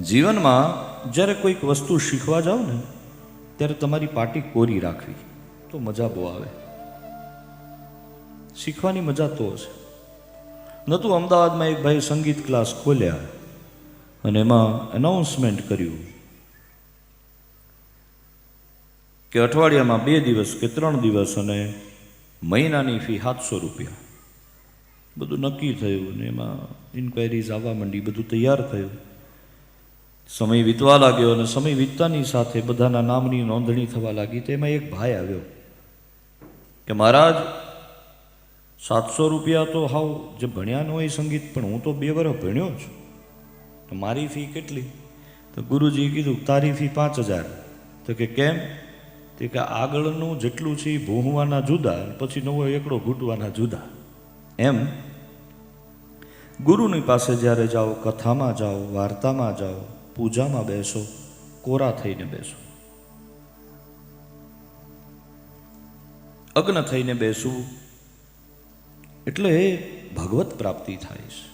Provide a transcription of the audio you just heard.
જીવનમાં જ્યારે કોઈક વસ્તુ શીખવા જાઓ ને ત્યારે તમારી પાટી કોરી રાખવી તો મજા બહુ આવે. શીખવાની મજા તો છે. નહોતું અમદાવાદમાં એક ભાઈ સંગીત ક્લાસ ખોલ્યા અને એમાં એનાઉન્સમેન્ટ કર્યું કે અઠવાડિયામાં 2 દિવસ કે 3 દિવસ અને મહિનાની ફી 700 રૂપિયા. બધું નક્કી થયું ને એમાં ઇન્ક્વાયરીઝ આવવા માંડી, બધું તૈયાર થયું. સમય વીતવા લાગ્યો અને સમય વીતતાની સાથે બધાના નામની નોંધણી થવા લાગી. તેમાં એક ભાઈ આવ્યો કે મહારાજ 700 રૂપિયા તો હાવ જે ભણ્યા ન હોય સંગીત, પણ હું તો 2 વર્ષ ભણ્યો છું, તો મારી ફી કેટલી? તો ગુરુજીએ કીધું તારી ફી 5000. તો કે કેમ? તે કે આગળનું જેટલું છે એ ભૂંહવાના જુદા, પછી નવો એકડો ઘૂંટવાના જુદા. એમ ગુરુની પાસે જ્યારે જાઓ, કથામાં જાઓ, વાર્તામાં જાઓ, પૂજામાં બેસો, કોરા થઈને બેસો. અગ્ન થઈને બેસવું એટલે ભગવત પ્રાપ્તિ થાય છે.